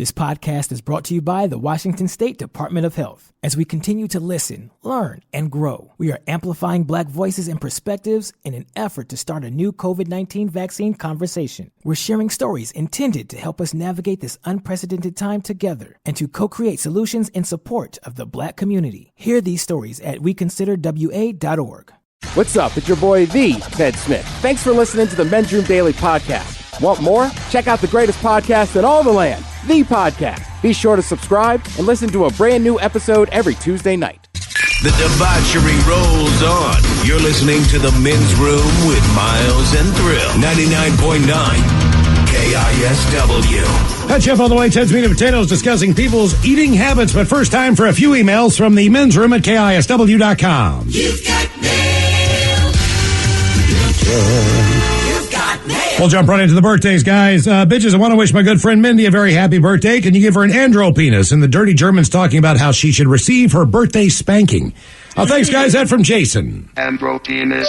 This podcast is brought to you by the Washington State Department of Health. As we continue to listen, learn, and grow, we are amplifying Black voices and perspectives in an effort to start a new COVID-19 vaccine conversation. We're sharing stories intended to help us navigate this unprecedented time together and to co-create solutions in support of the Black community. Hear these stories at weconsiderwa.org. What's up? It's your boy, the Ted Smith. Thanks for listening to the Men's Room Daily Podcast. Want more? Check out the greatest podcast in all the land, The Podcast. Be sure to subscribe and listen to a brand new episode every Tuesday night. The debauchery rolls on. You're listening to the Men's Room with Miles and Thrill. 99.9 KISW. Hi, Chef, all the way. Ted's Meat and Potatoes discussing people's eating habits. But first, time for a few emails from the Men's Room at KISW.com. You've got mail. You've got mail. We'll jump right into the birthdays, guys. Bitches, I want to wish my good friend Mindy a very happy birthday. Can you give her an andro penis? And the Dirty German's talking about how she should receive her birthday spanking. Thanks, guys. That from Jason. Andro penis.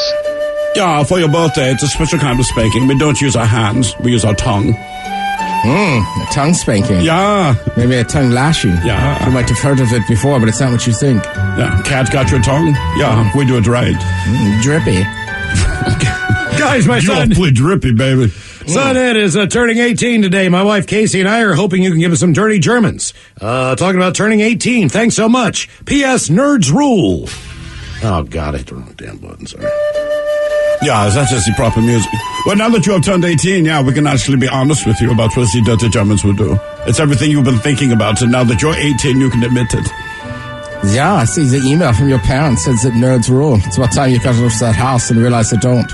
Yeah, for your birthday, it's a special kind of spanking. We don't use our hands. We use our tongue. A tongue spanking. Yeah. Maybe a tongue lashing. Yeah. You might have heard of it before, but it's not what you think. Yeah. Cat got your tongue? Yeah, we do it right. Drippy. Guys, my son. You're awfully drippy, baby. Son Ed is turning 18 today. My wife Casey and I are hoping you can give us some dirty Germans. Talking about turning 18. Thanks so much. P.S. Nerds rule. Oh, God, I hit the wrong damn button. Sorry. Yeah, that's just the proper music. Well, now that you have turned 18, yeah, we can actually be honest with you about what the dirty Germans will do. It's everything you've been thinking about, and now that you're 18, you can admit it. Yeah, I see the email from your parents says that nerds rule. It's about time you got to that house and realize they don't.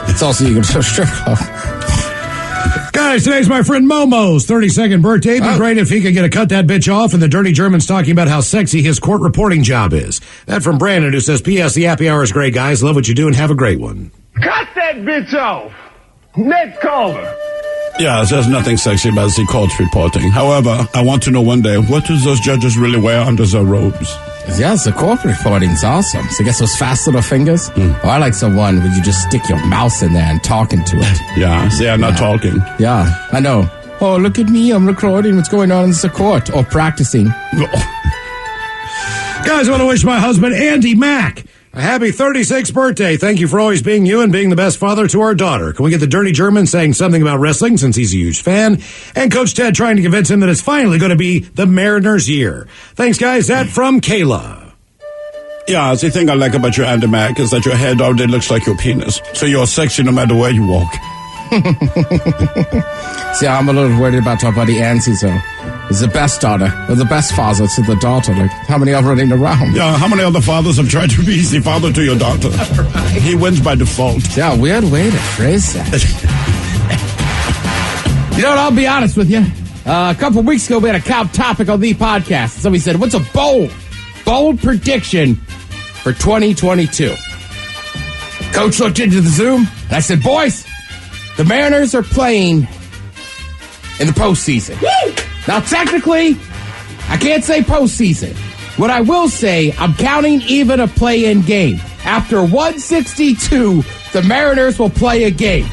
It's also you go to a strip club. Guys, today's my friend Momo's 32nd birthday. It'd be great if he could get a cut that bitch off, and the Dirty German's talking about how sexy his court reporting job is. That from Brandon, who says, P.S. The happy hour is great, guys. Love what you do and have a great one. Cut that bitch off. Next caller. Yeah, there's nothing sexy about the court reporting. However, I want to know one day, what do those judges really wear under their robes? Yes, the court reporting's awesome. So get those fast little fingers. Oh, I like the one where you just stick your mouse in there and talk into it. Yeah, they are not talking. Yeah, I know. Oh, look at me. I'm recording what's going on in the court. Or practicing. Guys, I want to wish my husband, Andy Mack, a happy 36th birthday. Thank you for always being you and being the best father to our daughter. Can we get the Dirty German saying something about wrestling since he's a huge fan? And Coach Ted trying to convince him that it's finally going to be the Mariners' year. Thanks, guys. That from Kayla. Yeah, the thing I like about your Andy Mac is that your head already looks like your penis. So you're sexy no matter where you walk. See, I'm a little worried about our buddy Ansi, though. He's the best daughter, or the best father to the daughter. Like, how many are running around? Yeah, how many other fathers have tried to be the father to your daughter? Right. He wins by default. Yeah, weird way to phrase that. You know what, I'll be honest with you. A couple of weeks ago, we had a cow topic on the podcast. So we said, what's a bold prediction for 2022? Coach looked into the Zoom, and I said, boys, the Mariners are playing in the postseason. Woo! Now, technically, I can't say postseason. What I will say, I'm counting even a play-in game. After 162, the Mariners will play a game.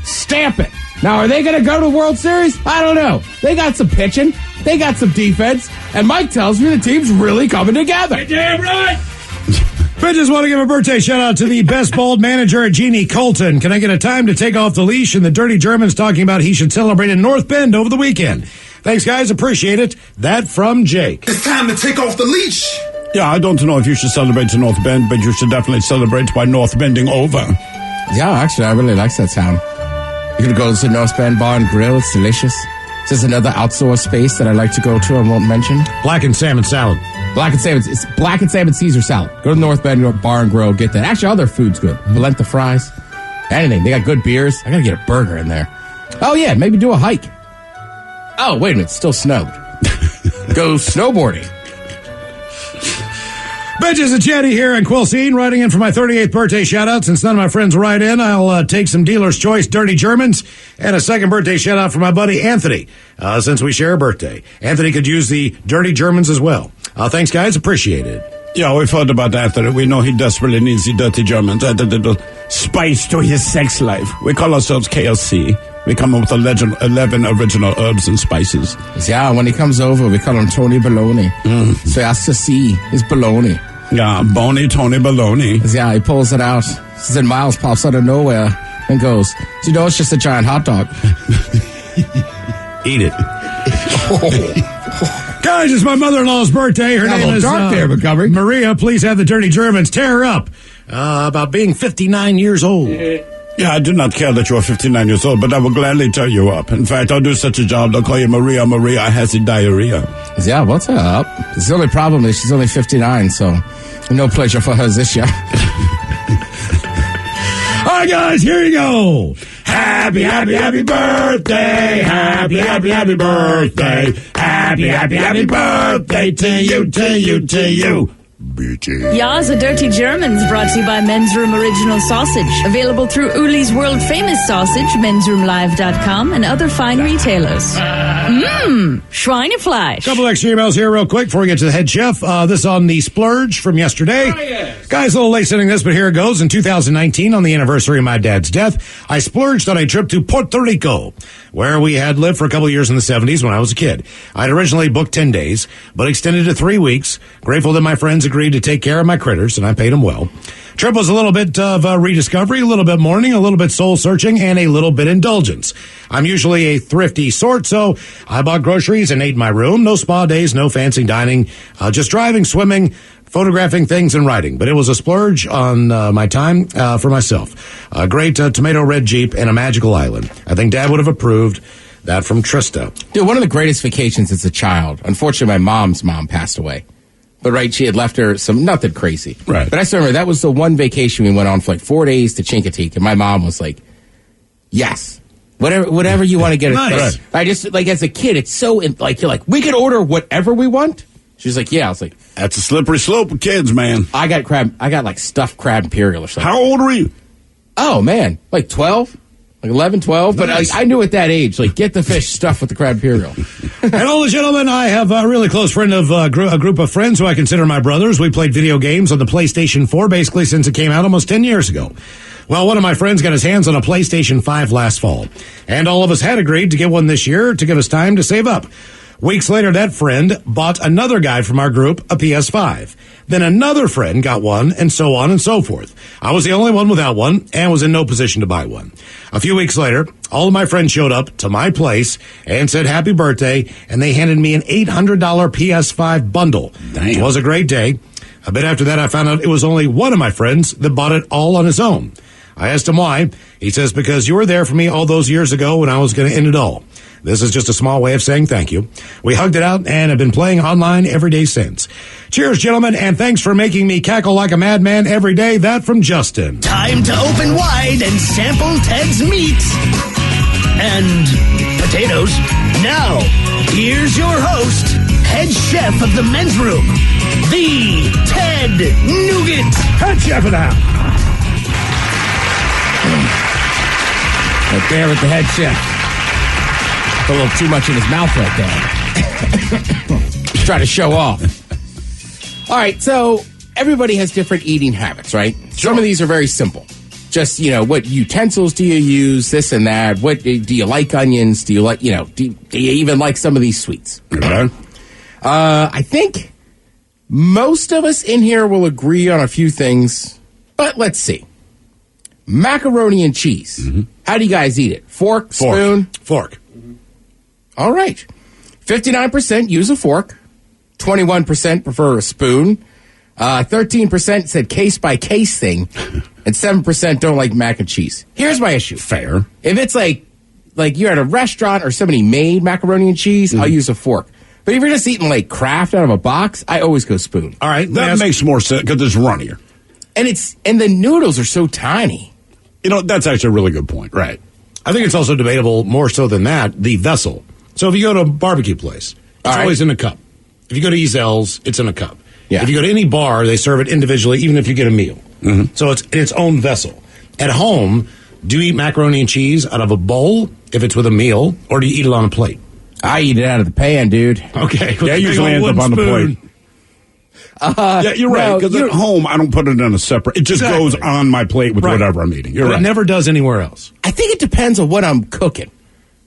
Stamp it. Now, are they going to go to the World Series? I don't know. They got some pitching. They got some defense. And Mike tells me the team's really coming together. You're damn right. I just want to give a birthday shout-out to the best bald manager, Jeannie Colton. Can I get a time to take off the leash? And the Dirty German's talking about he should celebrate in North Bend over the weekend. Thanks, guys. Appreciate it. That from Jake. It's time to take off the leash. Yeah, I don't know if you should celebrate in North Bend, but you should definitely celebrate by North Bending over. Yeah, actually, I really like that town. You could go to the North Bend Bar and Grill. It's delicious. There's another outdoor space that I like to go to. I won't mention. Black and salmon salad. It's black and salmon Caesar salad. Go to North Bend Bar and Grill. Get that. Actually, all their food's good. Polenta fries. Anything. They got good beers. I gotta get a burger in there. Oh, yeah. Maybe do a hike. Oh, wait a minute. It still snowed. Go snowboarding. Bitches and Chatty here in Quilcene, writing in for my 38th birthday shout-out. Since none of my friends write in, I'll take some Dealer's Choice Dirty Germans and a second birthday shout-out for my buddy Anthony, since we share a birthday. Anthony could use the Dirty Germans as well. Thanks, guys. Appreciate it. Yeah, we've heard about Anthony. We know he desperately needs the Dirty Germans. Add a little spice to his sex life. We call ourselves KLC. We come up with 11 original herbs and spices. Yeah, when he comes over, we call him Tony Baloney. So he has to see his baloney. Yeah, bony Tony Baloney. Yeah, he pulls it out. Then Miles pops out of nowhere and goes, you know, it's just a giant hot dog. Eat it. Guys, it's my mother-in-law's birthday. Her name is Maria. Please have the Dirty Germans tear her up about being 59 years old. Yeah, I do not care that you are 59 years old, but I will gladly tear you up. In fact, I'll do such a job, they'll call you Maria. Maria has the diarrhea. Yeah, what's up? The only problem is she's only 59, so no pleasure for her this year. All right, guys, here you go. Happy, happy, happy birthday. Happy, happy, happy birthday. Happy, happy, happy birthday to you, to you, to you. Ya's a Dirty Germans brought to you by Men's Room Original Sausage. Available through Uli's World Famous Sausage, mensroomlive.com, and other fine retailers. Schweinefleisch. Couple extra emails here real quick before we get to the head chef. This on the splurge from yesterday. Oh, yes. Guys, a little late sending this, but here it goes. In 2019, on the anniversary of my dad's death, I splurged on a trip to Puerto Rico, where we had lived for a couple of years in the 70s when I was a kid. I'd originally booked 10 days, but extended to 3 weeks. Grateful that my friends agreed to take care of my critters, and I paid them well. Trip was a little bit of rediscovery, a little bit mourning, a little bit soul-searching, and a little bit indulgence. I'm usually a thrifty sort, so I bought groceries and ate in my room. No spa days, no fancy dining, just driving, swimming, photographing things, and writing. But it was a splurge on my time for myself. A great tomato red Jeep and a magical island. I think Dad would have approved. That from Trista. Dude, one of the greatest vacations as a child. Unfortunately, my mom's mom passed away. But, right, she had left her nothing crazy. Right. But I still remember that was the one vacation we went on for like 4 days to Chincoteague. And my mom was like, yes, whatever you want to get. Nice. I just, like, as a kid, it's so, like, you're like, we can order whatever we want. She's like, yeah. I was like, that's a slippery slope with kids, man. I got like stuffed crab imperial or something. How old were you? Oh, man. Like 12? Like 11, 12, nice. But I knew at that age, like, get the fish stuffed with the crab imperial. And all the gentlemen, I have a really close friend of a group of friends who I consider my brothers. We played video games on the PlayStation 4 basically since it came out almost 10 years ago. Well, one of my friends got his hands on a PlayStation 5 last fall, and all of us had agreed to get one this year to give us time to save up. Weeks later, that friend bought another guy from our group a PS5. Then another friend got one, and so on and so forth. I was the only one without one, and was in no position to buy one. A few weeks later, all of my friends showed up to my place and said happy birthday, and they handed me an $800 PS5 bundle. Damn. It was a great day. A bit after that, I found out it was only one of my friends that bought it all on his own. I asked him why. He says, because you were there for me all those years ago when I was going to end it all. This is just a small way of saying thank you. We hugged it out and have been playing online every day since. Cheers, gentlemen, and thanks for making me cackle like a madman every day. That from Justin. Time to open wide and sample Ted's meat and potatoes. Now, here's your host, head chef of the men's room, the Ted Nugent. Head chef of the house. Right there with the head chef. A little too much in his mouth right there. He's trying to show off. All right, so everybody has different eating habits, right? Sure. Some of these are very simple. Just, what utensils do you use, this and that? What do you like onions? Do you like, do you even like some of these sweets? Okay. I think most of us in here will agree on a few things, but let's see. Macaroni and cheese. Mm-hmm. How do you guys eat it? Fork, spoon? Fork. All right. 59% use a fork. 21% prefer a spoon. 13% said case-by-case thing. And 7% don't like mac and cheese. Here's my issue. Fair. If it's like you're at a restaurant or somebody made macaroni and cheese, I'll use a fork. But if you're just eating like Kraft out of a box, I always go spoon. All right. That makes more sense because it's runnier. And the noodles are so tiny. That's actually a really good point. Right. I think it's also debatable, more so than that, the vessel. So if you go to a barbecue place, it's always in a cup. If you go to Ezel's, it's in a cup. Yeah. If you go to any bar, they serve it individually, even if you get a meal. Mm-hmm. So it's in its own vessel. At home, do you eat macaroni and cheese out of a bowl if it's with a meal, or do you eat it on a plate? I eat it out of the pan, dude. Okay. They usually end up on the plate. Yeah, you're right. Because at home, I don't put it in a separate. It just goes on my plate with whatever I'm eating. You're right. It never does anywhere else. I think it depends on what I'm cooking,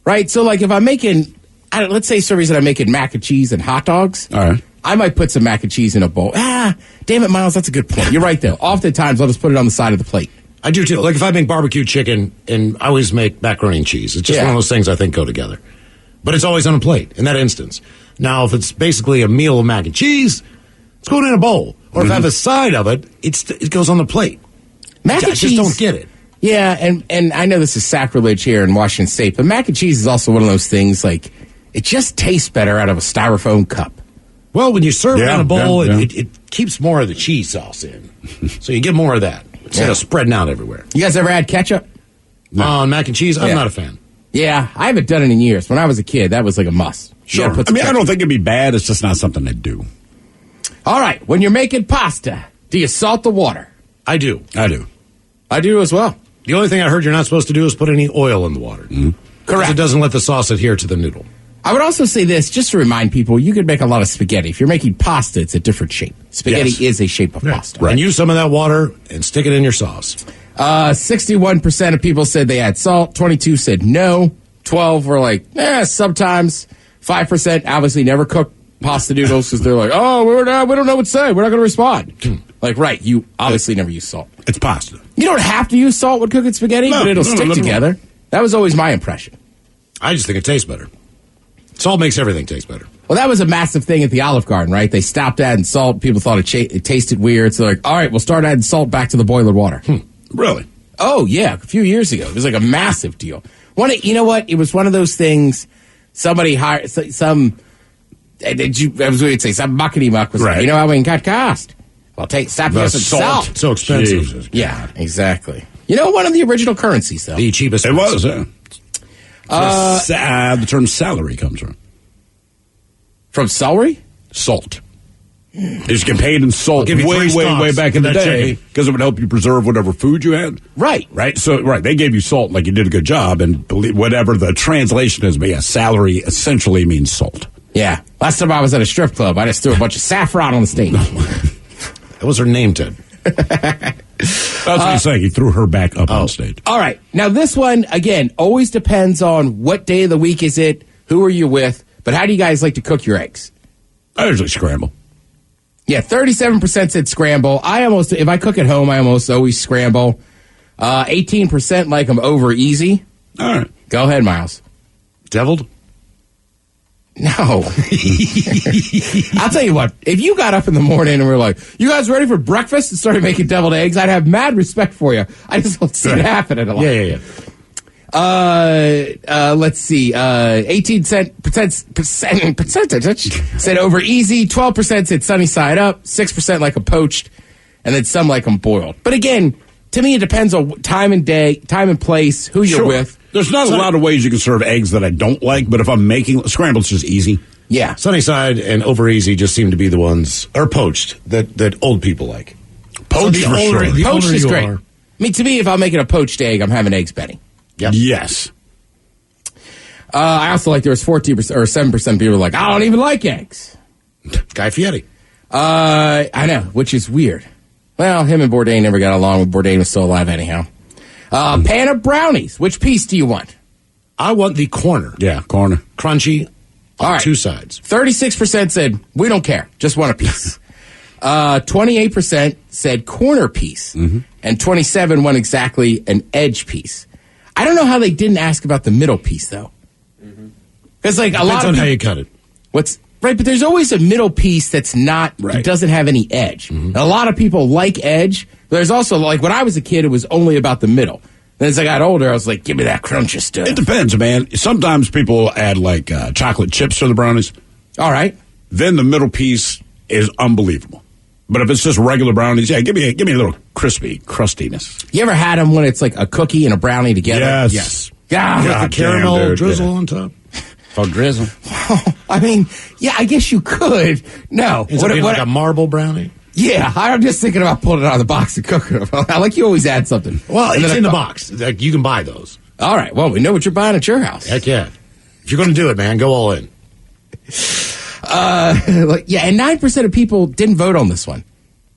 right? So, like, if I'm making, let's say, some reason I'm making mac and cheese and hot dogs. All right. I might put some mac and cheese in a bowl. Damn it, Miles, that's a good point. You're right, though. Oftentimes, I'll just put it on the side of the plate. I do, too. Like, if I make barbecue chicken, and I always make macaroni and cheese. It's just one of those things I think go together. But it's always on a plate, in that instance. Now, if it's basically a meal of mac and cheese, it's going in a bowl. Or if I have a side of it, it goes on the plate. Mac and cheese. I just don't get it. Yeah, and I know this is sacrilege here in Washington State, but mac and cheese is also one of those things, like, it just tastes better out of a styrofoam cup. Well, when you serve it in a bowl, it keeps more of the cheese sauce in. So you get more of that instead of spreading out everywhere. You guys ever had ketchup? On mac and cheese? I'm not a fan. Yeah, I haven't done it in years. When I was a kid, that was like a must. Sure. I mean, I don't think it'd be bad. It's just not something I do. All right. When you're making pasta, do you salt the water? I do. I do. I do as well. The only thing I heard you're not supposed to do is put any oil in the water. Correct. It doesn't let the sauce adhere to the noodle. I would also say this, just to remind people, you could make a lot of spaghetti. If you're making pasta, it's a different shape. Spaghetti is a shape of pasta. Right. And use some of that water and stick it in your sauce. 61% of people said they had salt. 22 said no. 12 were like, sometimes. 5% obviously never cook pasta noodles because they're like, we don't know what to say. We're not going to respond. Like, right, you obviously never use salt. It's pasta. You don't have to use salt when cooking spaghetti, but it'll stick together. That was always my impression. I just think it tastes better. Salt makes everything taste better. Well, that was a massive thing at the Olive Garden, right? They stopped adding salt. People thought it tasted weird. So they're like, all right, we'll start adding salt back to the boiler water. Really? Oh, yeah. A few years ago. It was like a massive deal. You know what? It was one of those things somebody hired, some muckety muck was like, you know how we can cut cost? Well, stop using salt. So expensive. Jesus. Yeah, exactly. You know, one of the original currencies, though. The cheapest. It was, yeah. The term salary comes from. From celery? Salt. You just get paid in salt way back in the day because it would help you preserve whatever food you had. Right. So, they gave you salt like you did a good job, and whatever the translation is, but yeah, salary essentially means salt. Yeah. Last time I was at a strip club, I just threw a bunch of saffron on the stage. That was her name, Ted. That's what he's saying. He threw her back up on stage. All right. Now, this one, again, always depends on what day of the week is it, who are you with, but how do you guys like to cook your eggs? I usually scramble. Yeah, 37% said scramble. If I cook at home, I almost always scramble. 18% like them over easy. All right. Go ahead, Miles. Deviled? No. I'll tell you what, if you got up in the morning and were like, you guys ready for breakfast and started making deviled eggs, I'd have mad respect for you. I just don't see it happening a lot. Yeah. Let's see. 18% said over easy. 12% said sunny side up. 6% like them poached, and then some like them boiled. But again, to me, it depends on time and day, time and place, who you're with. There's not a lot of ways you can serve eggs that I don't like, but if I'm making scrambled's just easy. Yeah, sunny side and over easy just seem to be the ones, or poached, that old people like. Poached for sure. Poached is great. I mean, to me, if I'm making a poached egg, I'm having eggs Benny. Yep. Yes. I also like there was 14% or 7% people were like, I don't even like eggs. Guy Fieri. I know, which is weird. Well, him and Bourdain never got along. Bourdain was still alive anyhow. Pan of brownies. Which piece do you want? I want the corner. Yeah, corner. Crunchy on all right. two sides. 36% said, we don't care. Just want a piece. 28% said corner piece. Mm-hmm. And 27% want exactly an edge piece. I don't know how they didn't ask about the middle piece, though. Because like depends a lot of on people, how you cut it. Right, but there's always a middle piece that's not, right. It doesn't have any edge. Mm-hmm. And a lot of people like edge. But there's also, like, when I was a kid, it was only about the middle. Then as I got older, I was like, give me that crunchy stuff. It depends, man. Sometimes people add, like, chocolate chips to the brownies. All right. Then the middle piece is unbelievable. But if it's just regular brownies, yeah, give me a little crispy crustiness. You ever had them when it's like a cookie and a brownie together? Yes. God, with the caramel drizzle on top. Oh, drizzle. I mean, yeah, I guess you could. No. Is it like a marble brownie? Yeah, I'm just thinking about pulling it out of the box and cooking it. I like you always add something. Well, it's in the box. Like, you can buy those. All right. Well, we know what you're buying at your house. Heck yeah. If you're going to do it, man, go all in. And 9% of people didn't vote on this one.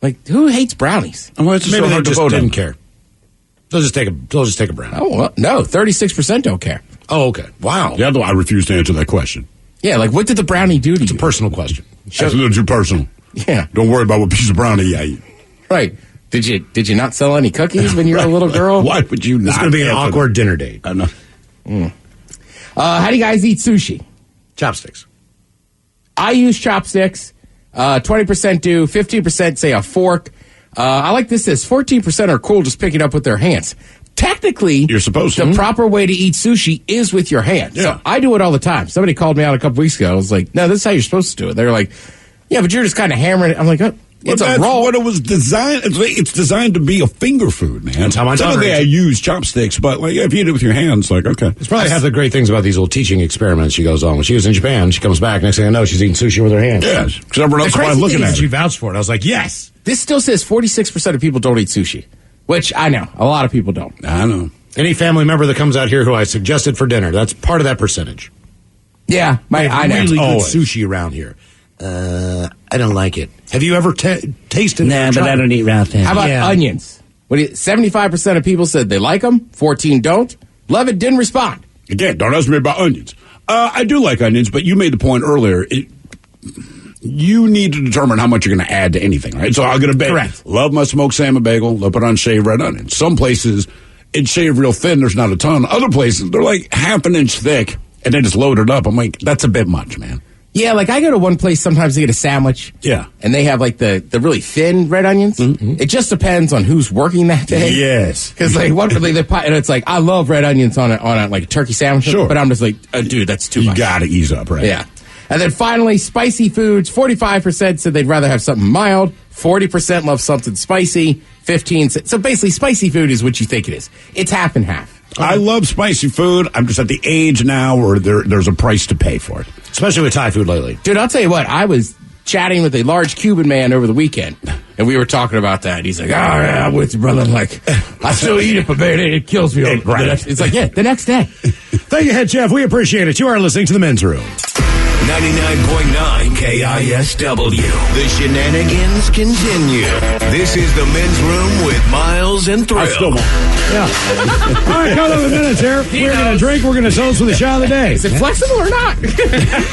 Like, who hates brownies? Well, it's Maybe so they hard to just vote didn't on. care. They'll just take a brownie. Oh, well, no, 36% don't care. Oh, okay. Wow. Yeah, I refuse to answer that question. Yeah, like, what did the brownie do to It's you? a personal question. That's a little too personal. Yeah. Don't worry about what piece of brownie I eat. Right. Did you not sell any cookies when you were a little girl? Why would you not? It's going to be an answer awkward that? dinner date. I know. How do you guys eat sushi? Chopsticks. I use chopsticks. 20% do. 15% say a fork. I like this. 14% are cool just picking up with their hands. Technically, You're supposed to. the proper way to eat sushi is with your hands. Yeah. So I do it all the time. Somebody called me out a couple weeks ago. I was like, no, this is how you're supposed to do it. They're like, yeah, but you're just kind of hammering it. I'm like, it's Well, a roll. What it was designed. It's designed to be a finger food, man. That's how my daughter Typically, I eats. use chopsticks, but like if you eat it with your hands, like okay. It's probably half the great things about these little teaching experiments she goes on. When she was in Japan, she comes back, next thing I know, she's eating sushi with her hands. Yes, because everyone else is crazy probably looking thing at is it. She vouched for it. I was like, yes. This still says 46% of people don't eat sushi, which I know. A lot of people don't. I know. Any family member that comes out here who I suggested for dinner, that's part of that percentage. Yeah, I know. Really good Always. sushi around here. I don't like it. Have you ever tasted it? Nah, but I don't eat raw things. How about Yeah. onions? 75% of people said they like them. 14 don't. Levitt didn't respond. Again, don't ask me about onions. I do like onions, but you made the point earlier. You need to determine how much you're going to add to anything, right? So I'll get a bagel. Correct. Love my smoked salmon bagel. They'll put on shaved red onions. Some places it's shaved real thin. There's not a ton. Other places they're like half an inch thick, and they just load it up. I'm like, that's a bit much, man. Yeah, like I go to one place sometimes to get a sandwich. Yeah. And they have like the really thin red onions. Mm-hmm. It just depends on who's working that day. Yes. Because like what and it's like I love red onions on a like turkey sandwich. Sure. But I'm just like, dude, that's too You much. got to ease up, right? Yeah. And then finally, spicy foods. 45% said they'd rather have something mild. 40% love something spicy. 15%. So basically, spicy food is what you think it is. It's half and half. I love spicy food. I'm just at the age now where there's a price to pay for it. Especially with Thai food lately. Dude, I'll tell you what. I was chatting with a large Cuban man over the weekend, and we were talking about that. He's like, "Oh yeah, I'm with you, brother. Like, I still eat it, but man, it kills me." Right. It's like, yeah, the next day. Thank you, Head Chef. We appreciate it. You are listening to The Men's Room. 99.9 KISW. The shenanigans continue. This is the Men's Room with Miles and Thrill. I still won't. Yeah. All right, couple of minutes here. We're going to drink. We're going to toast with the shot of the day. Is it flexible or not?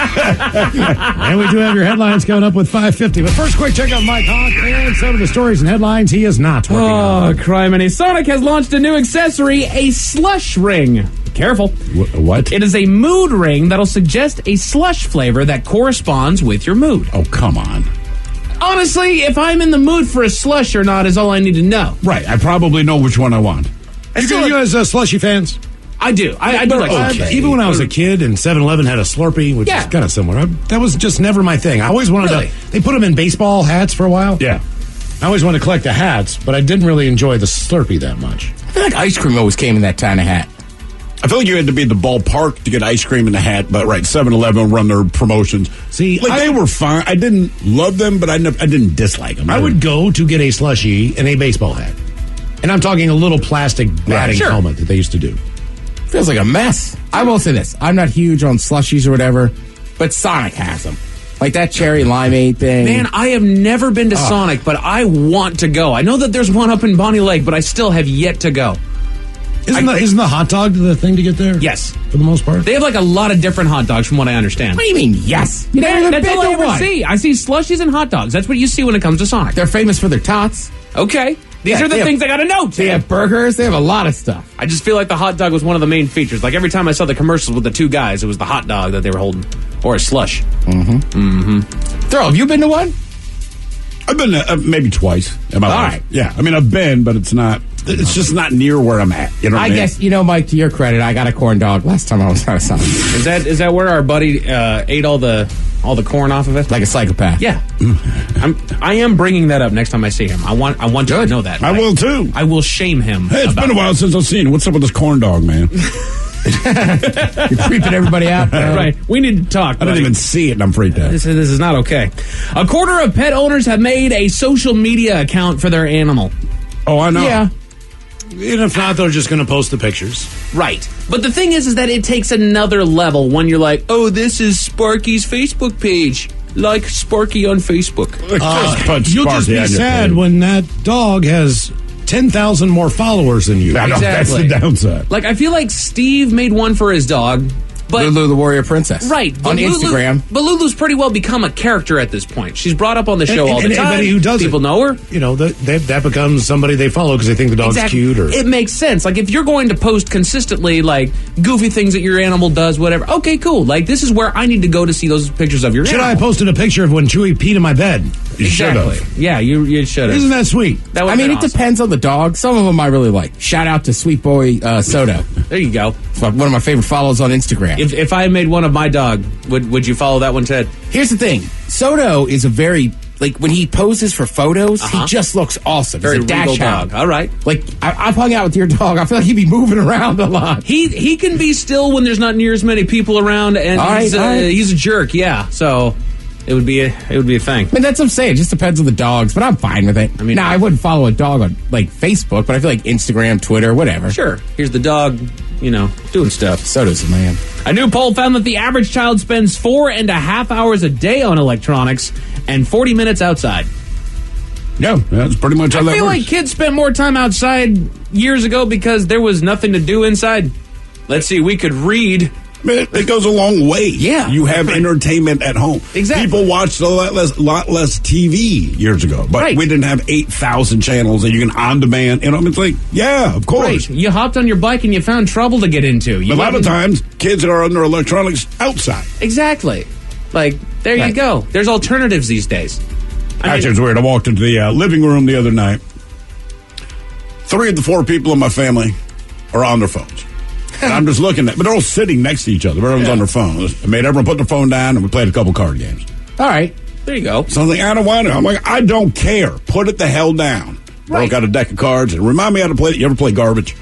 And we do have your headlines coming up with 5:50. But first, quick check on Mike Hawk and some of the stories and headlines he is not working on. Oh, criminy. Sonic has launched a new accessory, a slush ring. Careful. What? It is a mood ring that'll suggest a slush flavor that corresponds with your mood. Oh, come on. Honestly, if I'm in the mood for a slush or not is all I need to know. Right. I probably know which one I want. You guys slushy fans? I do. I do like slush. Even when I was a kid and 7-Eleven had a Slurpee, which Yeah. is kind of similar, that was just never my thing. I always wanted Really? to... They put them in baseball hats for a while. Yeah. I always wanted to collect the hats, but I didn't really enjoy the Slurpee that much. I feel like ice cream always came in that kind of hat. I feel like you had to be at the ballpark to get ice cream in the hat, but right, 7-Eleven run their promotions. See, like they were fine. I didn't love them, but I didn't dislike them. I would go to get a slushie and a baseball hat. And I'm talking a little plastic batting sure. helmet that they used to do. Feels like a mess. I will say this. I'm not huge on slushies or whatever, but Sonic has them. Like that cherry limeade thing. Man, I have never been to Sonic, but I want to go. I know that there's one up in Bonnie Lake, but I still have yet to go. Isn't the hot dog the thing to get there? Yes. For the most part? They have like a lot of different hot dogs from what I understand. What do you mean, yes? You never even That's been all I to ever one. see. I see slushies and hot dogs. That's what you see when it comes to Sonic. They're famous for their tots. Okay. These Yeah, are the they have- things I got to know. They have burgers. They have a lot of stuff. I just feel like the hot dog was one of the main features. Like every time I saw the commercials with the two guys, it was the hot dog that they were holding. Or a slush. Thurl, have you been to one? I've been maybe twice in my All life. right. Yeah, I mean I've been, but it's just not near where I'm at. You know what I I mean? guess, Mike, to your credit, I got a corn dog last time I was out of Sonic. Is that where our buddy ate all the corn off of it? Like a psychopath. Yeah. I am bringing that up next time I see him. I want you to know that. I will too. I will shame him. Hey, it's been a while since I've seen. What's up with this corn dog, man? You're creeping everybody out. Right. We need to talk. I didn't even see it, and I'm freaked out. This is not okay. A quarter of pet owners have made a social media account for their animal. Oh, I know. Yeah. And if not, they're just going to post the pictures. Right. But the thing is that it takes another level when you're like, oh, this is Sparky's Facebook page. like Sparky on Facebook. You'll just be sad when that dog has 10,000 more followers than you. Exactly. That's the downside. Like, I feel like Steve made one for his dog. But, Lulu the Warrior Princess. Right. On Instagram. But Lulu's pretty well become a character at this point. She's brought up on the show all the time. Anybody who does People know her. You know, that becomes somebody they follow because they think the dog's cute. Or It makes sense. Like, if you're going to post consistently, like, goofy things that your animal does, whatever, okay, cool. Like, this is where I need to go to see those pictures of your Should animal. I have posted a picture of when Chewy peed in my bed? You should have. Yeah, you should have. Isn't that sweet? That I mean, it depends on the dog. Some of them I really like. Shout out to Sweet Boy Soto. There you go. It's one of my favorite follows on Instagram. If I made one of my dog, would you follow that one, Ted? Here's the thing. Soto is a very, like, when he poses for photos, he just looks awesome. Very He's a dash regal hound. dog. All right. Like, I've hung out with your dog. I feel like he'd be moving around a lot. He can be still when there's not near as many people around, and he's a jerk. Yeah, so it would be a thing. I mean, that's what I'm saying. It just depends on the dogs, but I'm fine with it. I mean, I wouldn't follow a dog on, like, Facebook, but I feel like Instagram, Twitter, whatever. Sure. Here's the dog, doing stuff. Soto's a man. A new poll found that the average child spends 4.5 hours a day on electronics and 40 minutes outside. Yeah, that's pretty much how that works. I feel like kids spent more time outside years ago because there was nothing to do inside. Let's see, we could read. It goes a long way. Yeah. You have entertainment at home. Exactly. People watched a lot less TV years ago, but we didn't have 8,000 channels that you can on demand. It's like, yeah, of course. Right. You hopped on your bike and you found trouble to get into. A lot of times, kids are under electronics outside. Exactly. Like, there you go. There's alternatives these days. Actually, it's weird. I walked into the living room the other night. 3 of the 4 people in my family are on their phones. And I'm just looking at, but they're all sitting next to each other. Everyone's on their phones. I made everyone put their phone down, and we played a couple card games. All right, there you go. So I was like, I don't want it. I'm like, I don't care. Put it the hell down. Broke out a deck of cards and remind me how to play it. You ever play Garbage?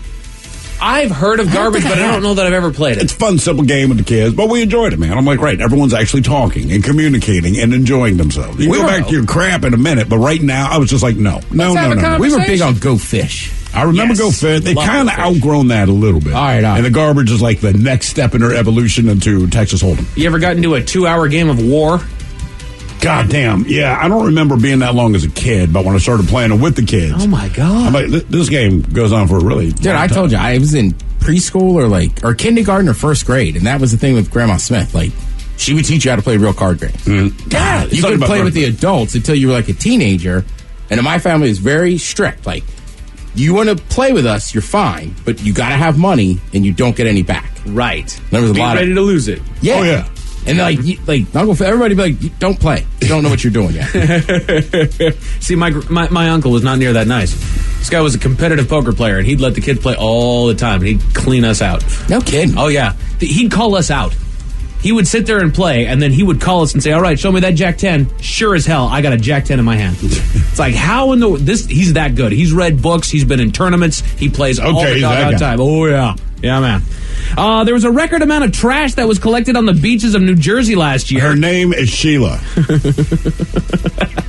I've heard of Garbage, but I don't know that I've ever played it. It's a fun, simple game with the kids, but we enjoyed it, man. I'm like, right, everyone's actually talking and communicating and enjoying themselves. You can go back to your crap in a minute, but right now, I was just like, no. We were big on Go Fish. I remember Go Fish. They kind of outgrown that a little bit. All right. And the Garbage is like the next step in their evolution into Texas Hold'em. You ever got into a 2-hour game of War? God damn. Yeah, I don't remember being that long as a kid, but when I started playing it with the kids. Oh, my God. I'm like, this game goes on for a really long time. I told you, I was in preschool or kindergarten or first grade, and that was the thing with Grandma Smith. Like, she would teach you how to play real card games. Mm-hmm. Yeah, you couldn't play with the adults until you were like a teenager. And in my family, it's very strict. Like, you want to play with us, you're fine, but you got to have money, and you don't get any back. Right. There was a Be lot ready to lose it. Yeah. Oh, yeah. And everybody be like, don't play. You don't know what you're doing yet. See, my uncle was not near that nice. This guy was a competitive poker player, and he'd let the kids play all the time, and he'd clean us out. No kidding. Oh, yeah. He'd call us out. He would sit there and play, and then he would call us and say, all right, show me that Jack 10. Sure as hell, I got a Jack 10 in my hand. It's like, how in the... He's that good. He's read books. He's been in tournaments. He plays all the doggone time. Oh, yeah. Yeah, man. There was a record amount of trash that was collected on the beaches of New Jersey last year. Her name is Sheila.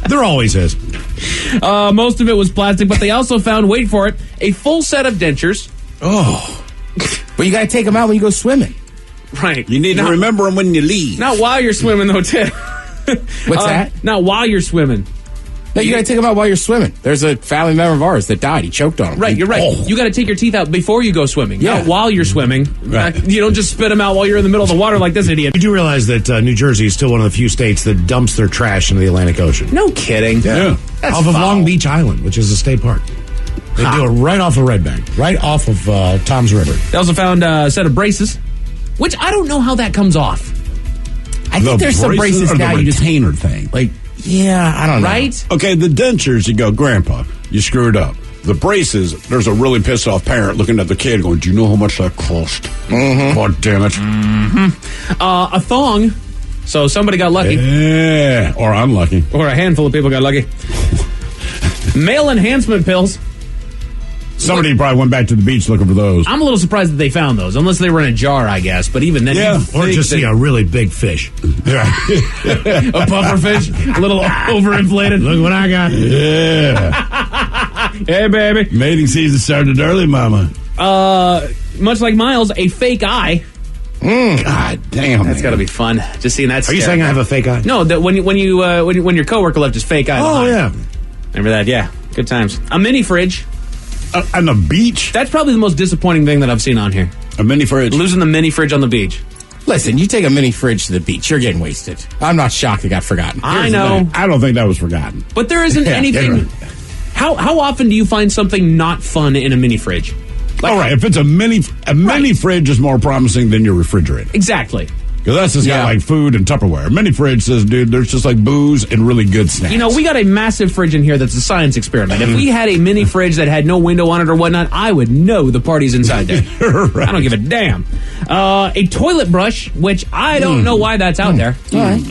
There always is. Most of it was plastic, but they also found, wait for it, a full set of dentures. Oh. But you got to take them out when you go swimming. Right. You need to remember them when you leave. Not while you're swimming, though, Ted. What's that? Not while you're swimming. No, you got to take them out while you're swimming. There's a family member of ours that died. He choked on them. Right, you're right. Oh. You got to take your teeth out before you go swimming, not while you're swimming. Right. You don't just spit them out while you're in the middle of the water like this idiot. You do realize that New Jersey is still one of the few states that dumps their trash into the Atlantic Ocean. No kidding. Yeah. That's off of foul. Long Beach Island, which is a state park. They do it right off of Red Bank, right off of Tom's River. They also found a set of braces, which I don't know how that comes off. I think there's some braces or now the you just retainer thing. like. Yeah, I don't know. Right? Okay, the dentures, you go, Grandpa, you screwed up. The braces, there's a really pissed off parent looking at the kid going, do you know how much that cost? Mm-hmm. God damn it. Mm-hmm. A thong. So somebody got lucky. Yeah, or unlucky. Or a handful of people got lucky. Male enhancement pills. Somebody probably went back to the beach looking for those. I'm a little surprised that they found those, unless they were in a jar, I guess. But even then, Or just see a really big fish. a puffer fish, a little overinflated. Look what I got. Yeah. Hey, baby. Mating season started early, mama. Much like Miles, a fake eye. God damn. That's got to be fun. Just seeing that. Are you saying I have a fake eye? No, that when your coworker left his fake eye. Oh, behind. yeah. Remember that? Yeah. Good times. A mini fridge. On the beach? That's probably the most disappointing thing that I've seen on here. A mini fridge? Losing the mini fridge on the beach. Listen, you take a mini fridge to the beach, you're getting wasted. I'm not shocked it got forgotten. I know. I don't think that was forgotten. But there isn't anything... How often do you find something not fun in a mini fridge? All right, if it's a mini fridge is more promising than your refrigerator. Exactly. Because that's just got like food and Tupperware. A mini fridge says, dude, there's just like booze and really good snacks. You know, we got a massive fridge in here that's a science experiment. If we had a mini fridge that had no window on it or whatnot, I would know the party's inside there. Right. I don't give a damn. A toilet brush, which I don't know why that's out there.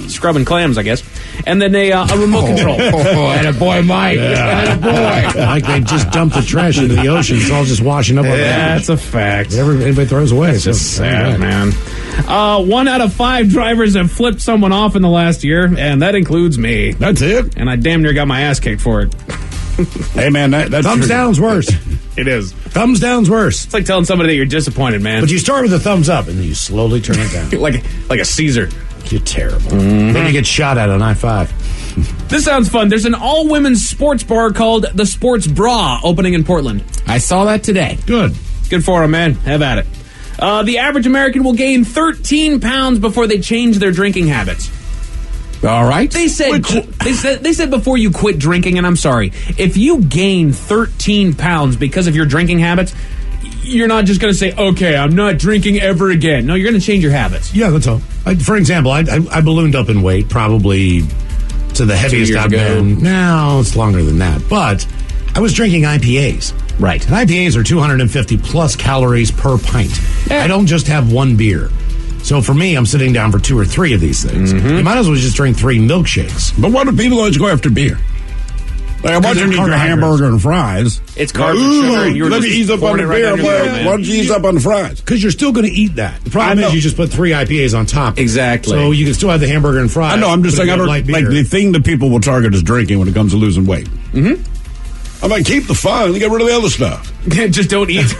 Scrubbing clams, I guess. And then a remote control. And a boy, Mike. And a boy. Like they just dumped the trash into the ocean. It's all just washing up on the beach. That's a fact. Anybody throws away. It's just sad, man. 1 out of 5 drivers have flipped someone off in the last year, and that includes me. That's it. And I damn near got my ass kicked for it. Hey, man, that's thumbs down's worse. It is. Thumbs down's worse. It's like telling somebody that you're disappointed, man. But you start with a thumbs up, and then you slowly turn it down. like a Caesar. You're terrible. Then you get shot at on I-5. This sounds fun. There's an all-women's sports bar called the Sports Bra opening in Portland. I saw that today. Good. Good for them, man. Have at it. The average American will gain 13 pounds before they change their drinking habits. All right. They said before you quit drinking, and I'm sorry, if you gain 13 pounds because of your drinking habits, you're not just going to say, okay, I'm not drinking ever again. No, you're going to change your habits. Yeah, that's all. For example, I ballooned up in weight probably to the heaviest I've been. No, it's longer than that. But I was drinking IPAs. Right. And IPAs are 250 plus calories per pint. I don't just have one beer. So for me, I'm sitting down for 2 or 3 of these things. You might as well just drink 3 milkshakes. But what do people always go after beer? Like, I'm watching you eat your hamburger and fries. It's carbs and sugar. Let me ease up on the beer. Why don't you ease up on the fries? Because you're still going to eat that. The problem is you just put 3 IPAs on top. Exactly. So you can still have the hamburger and fries. I know. I'm just saying, like the thing that people will target is drinking when it comes to losing weight. I'm like, keep the fun. You get rid of the other stuff. Just don't eat.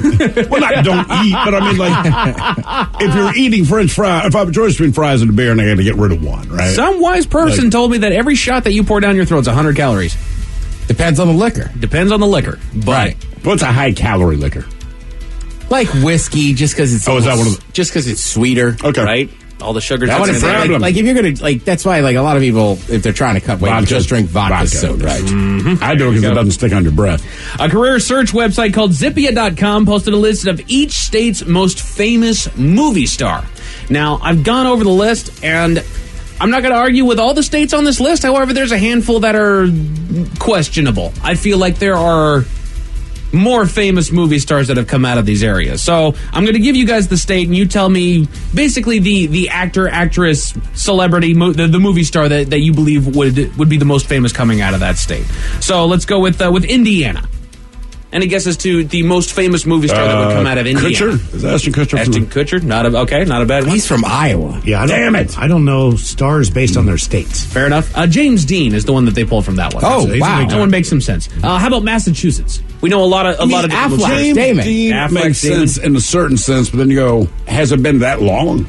Well, not don't eat, but I mean, like, if you're eating French fries, if I have a choice between fries and a beer, and I got to get rid of one, right? Some wise person told me that every shot that you pour down your throat is 100 calories. Depends on the liquor. Depends on the liquor. But Right. What's a high calorie liquor? Like whiskey, just because it's is that one of the... just because it's sweeter. Okay. Right? All the sugars. That's a problem. like if you're gonna that's why like a lot of people, if they're trying to cut weight, just drink vodka soda. Right. I do it because it doesn't stick on your breath. A career search website called Zippia.com posted a list of each state's most famous movie star. Now, I've gone over the list, and I'm not going to argue with all the states on this list. However, there's a handful that are questionable. I feel like there are more famous movie stars that have come out of these areas. So I'm going to give you guys the state, and you tell me basically the actor, actress, celebrity, the movie star that you believe would be the most famous coming out of that state. So let's go with Indiana. Any guesses to the most famous movie star that would come out of Indiana? Kutcher? Is that Ashton Kutcher? Ashton Kutcher? Not a bad one. He's from Iowa. Yeah, Damn it. I don't know stars based on their states. Fair enough. James Dean is the one that they pulled from that one. Oh, wow. That one makes some sense. How about Massachusetts? We know a lot of Affleck. James Damon. Dean Affleck, makes Damon. sense in a certain sense, but then you go, has it been that long?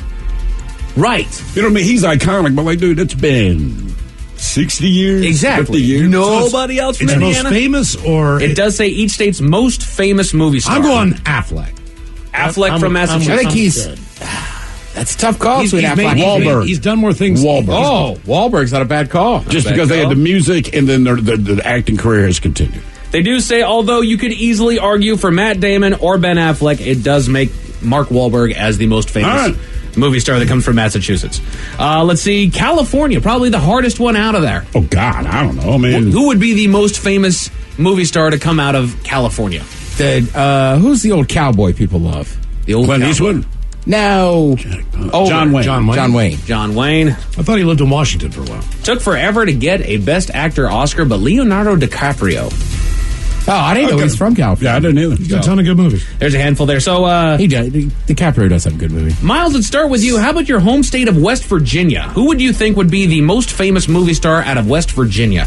Right. You know what I mean? He's iconic, but like, dude, it's been 60 years? Exactly. 50 years? Nobody else from It's Indiana? most famous, or It does say each state's most famous movie star. I'm going Affleck. Affleck from Massachusetts. I think he's. That's a tough call. He's between Affleck. Wahlberg. He's done more things. Wahlberg. Oh, Wahlberg's not a bad call. Just because they had the music and then the acting career has continued. They do say, although you could easily argue for Matt Damon or Ben Affleck, it does make Mark Wahlberg as the most famous movie star that comes from Massachusetts. Let's see, California, probably the hardest one out of there. Oh, God, I don't know. I mean, Who would be the most famous movie star to come out of California? Who's the old cowboy people love? The old Clint cowboy. Eastwood? No. John Wayne. John Wayne. I thought he lived in Washington for a while. Took forever to get a Best Actor Oscar, but Leonardo DiCaprio. Oh, I didn't know he's from California. Yeah, I didn't either. He's got a ton of good movies. There's a handful there. So, DiCaprio does have a good movie. Miles, let's start with you. How about your home state of West Virginia? Who would you think would be the most famous movie star out of West Virginia?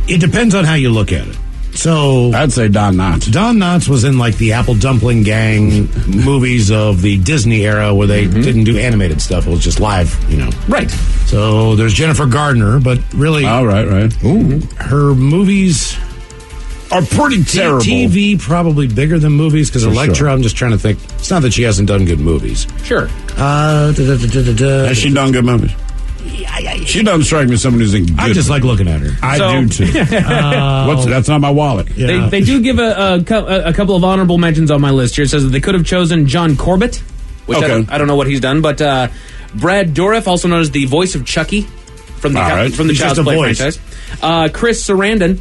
It depends on how you look at it. So I'd say Don Knotts. Don Knotts was in like the Apple Dumpling Gang movies of the Disney era where they didn't do animated stuff. It was just live, Right. So there's Jennifer Gardner, but really, Oh, right. her movies Are pretty terrible. TV probably bigger than movies because Elektra, sure. I'm just trying to think. It's not that she hasn't done good movies. Sure. Has she done good movies? She doesn't strike me as someone who's in good I just like looking at her. I So- do too. That's not my wallet. Yeah. They do give a couple of honorable mentions on my list here. It says that they could have chosen John Corbett, which Okay. I don't know what he's done, but Brad Dourif, also known as the voice of Chucky from the All right. from the He's Child's just a Play voice. franchise. Chris Sarandon,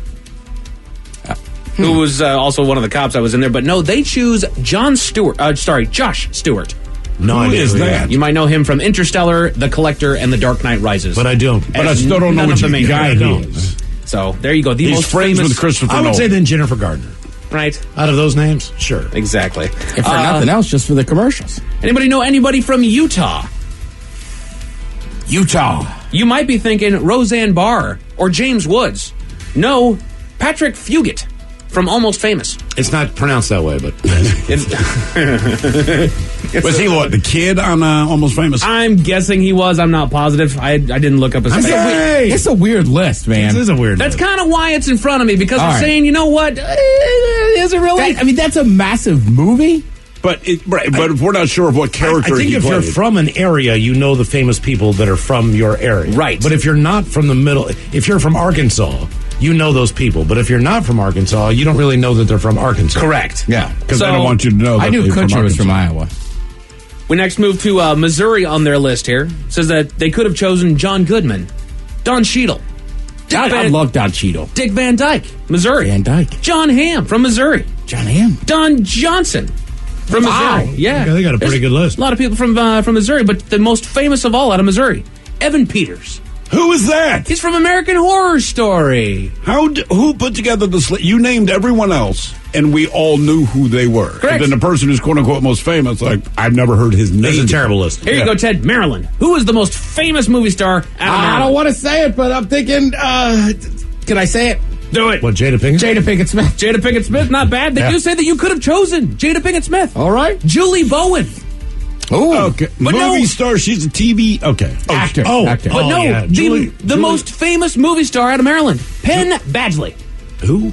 who was also one of the cops I was in there, but no, they choose Josh Stewart. No Who idea is who he that? You might know him from Interstellar, The Collector, and The Dark Knight Rises. But I don't. But I still don't know None what of the main guy characters. he is. So there you go. The He's most friends famous with Christopher I would Nolan. say then Jennifer Gardner. right? Out of those names, sure. Exactly. If for nothing else, just for the commercials. Anybody know anybody from Utah? Utah. You might be thinking Roseanne Barr or James Woods. No, Patrick Fugit from Almost Famous. It's not pronounced that way, but Was he what, the kid on Almost Famous? I'm guessing he was. I'm not positive. I didn't look up his face. Hey! It's a weird list, man. This is a weird That's list. kind of why it's in front of me, because All I'm right. saying, you know what? Is it really? That's a massive movie. But if we're not sure of what I character think he if played. you're from an area, you know the famous people that are from your area. Right. But if you're not from the middle, if you're from Arkansas, you know those people. But if you're not from Arkansas, you don't really know that they're from Arkansas. Correct. Yeah. Because So, I don't want you to know that I knew they're Kutcher was from Arkansas. Iowa. We next move to Missouri on their list here. It says that they could have chosen John Goodman, Don Cheadle, I love Don Cheadle. Dick Van Dyke, Missouri. Van Dyke. John Hamm from Missouri. John Hamm. Don Johnson from Wow. Missouri. Yeah. Okay, they got a pretty There's good list. A lot of people from Missouri, but the most famous of all out of Missouri, Evan Peters. Who is that? He's from American Horror Story. Who put together this list? You named everyone else, and we all knew who they were. Correct. And then the person who's quote unquote most famous, like I've never heard his name. That's a terrible list. Here you go, Ted. Maryland. Who is the most famous movie star out of I Maryland? don't want to say it, but I'm thinking, can I say it? Do it. What, Jada Pinkett? Jada Pinkett Smith. Jada Pinkett Smith, not bad. They Yeah. do say that you could have chosen Jada Pinkett Smith. All right. Julie Bowen. Ooh. Okay, But movie no- star. She's a TV. Okay, Actor. Oh, Actor. But no, yeah. the most famous movie star out of Maryland, Penn Badgley. Who?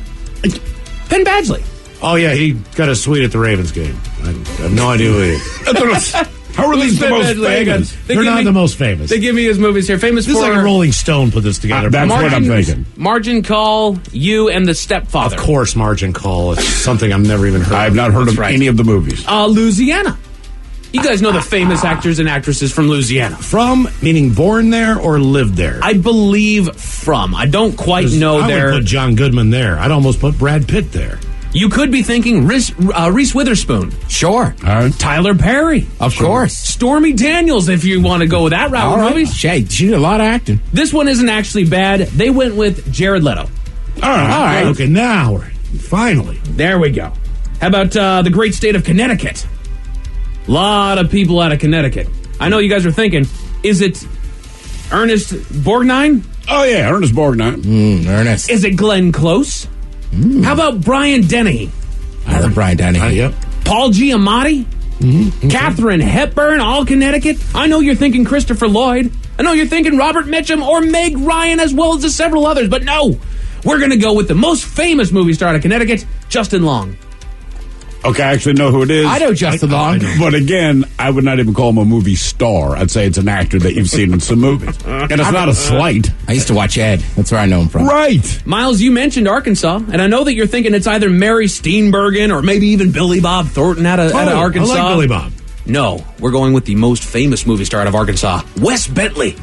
Penn Badgley. Oh, yeah, he got a suite at the Ravens game. I have no idea who he is. How are these the Penn most Badgley? Hang on. famous? They They're give not me- the most famous. They give me his movies here. Famous This is for like a Rolling Stone put this together. That's what I'm thinking. Margin Call, You, and The Stepfather. Of course, Margin Call. It's something I've never even heard I have of. not heard of right. any of the movies. Louisiana. You guys know the famous actors and actresses from Louisiana. From, meaning born there or lived there? I believe from. I don't quite know I their. would put John Goodman there. I'd almost put Brad Pitt there. You could be thinking Reese Witherspoon, Sure. All right. Tyler Perry, Of course. Stormy Daniels, if you want to go that route All with right. movies. She did a lot of acting. This one isn't actually bad. They went with Jared Leto. All right. All right. Okay, now we're finally. There we go. How about the great state of Connecticut? Lot of people out of Connecticut. I know you guys are thinking, is it Ernest Borgnine? Oh yeah, Ernest Borgnine. Ernest. Is it Glenn Close? How about Brian Dennehy? I love Brian Dennehy. Yep. Paul Giamatti? Katharine Hepburn, all Connecticut? I know you're thinking Christopher Lloyd. I know you're thinking Robert Mitchum or Meg Ryan, as well as the several others, but no. We're going to go with the most famous movie star out of Connecticut, Justin Long. Okay, I actually know who it is. I know Justin Long. But again, I would not even call him a movie star. I'd say it's an actor that you've seen in some movies. And it's not a slight. I used to watch Ed. That's where I know him from. Right. Miles, you mentioned Arkansas, and I know that you're thinking it's either Mary Steenburgen or maybe even Billy Bob Thornton out of Arkansas. I like Billy Bob. No, we're going with the most famous movie star out of Arkansas, Wes Bentley.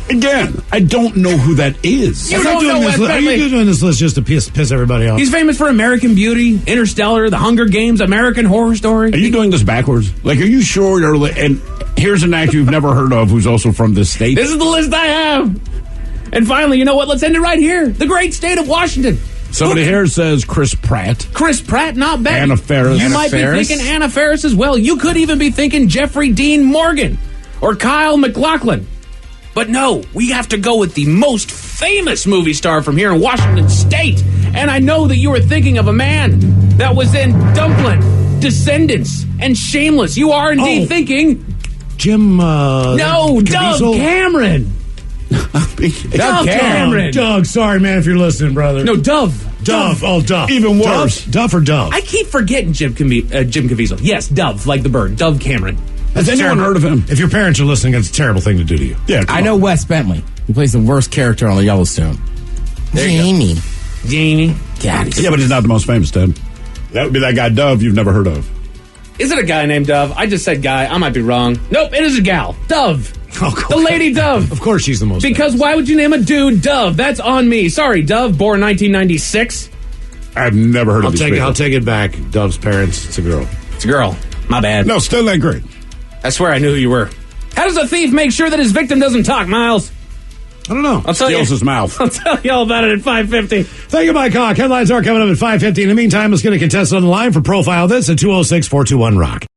Again, I don't know who that is. You Are don't know Wes Are Bentley. you doing this list just to piss everybody off? He's famous for American Beauty, Interstellar, The Hunger Games, American Horror Story. Are you doing this backwards? Like, are you sure you're... And here's an actor you've never heard of who's also from this state. This is the list I have. And finally, you know what? Let's end it right here. The great state of Washington. Somebody here says Chris Pratt. Chris Pratt, not bad. Anna Faris. You Anna might Faris. be thinking Anna Faris as well. You could even be thinking Jeffrey Dean Morgan or Kyle MacLachlan. But no, we have to go with the most famous movie star from here in Washington State. And I know that you were thinking of a man that was in Dumplin', Descendants, and Shameless. You are indeed thinking... Jim, No, Dove Cameron. Dove Cameron. Doug, sorry, man, if you're listening, brother. No, Dove. Oh, Dove. Even worse. Duff or Dove? I keep forgetting Jim Caviezel. Yes, Dove, like the bird. Dove Cameron. Has anyone heard of him? If your parents are listening, it's a terrible thing to do to you. Yeah, I know Wes Bentley. He plays the worst character on the Yellowstone. Jamie. God, Yeah, but he's not the most famous, Ted. That would be that guy Dove you've never heard of. Is it a guy named Dove? I just said guy. I might be wrong. Nope, it is a gal. Dove. Oh, The Lady Dove. Of course she's the most Because famous. why would you name a dude Dove? That's on me. Sorry, Dove, born 1996. I've never heard of these people. I'll take it back. Dove's parents, it's a girl. It's a girl. My bad. No, still ain't great. I swear I knew who you were. How does a thief make sure that his victim doesn't talk, Miles? I don't know. I'll tell Steals you. his mouth. I'll tell you all about it at 5:50. Thank you, Mike Hawk. Headlines are coming up at 5:50. In the meantime, let's get a contestant on the line for Profile This at 206-421-ROCK.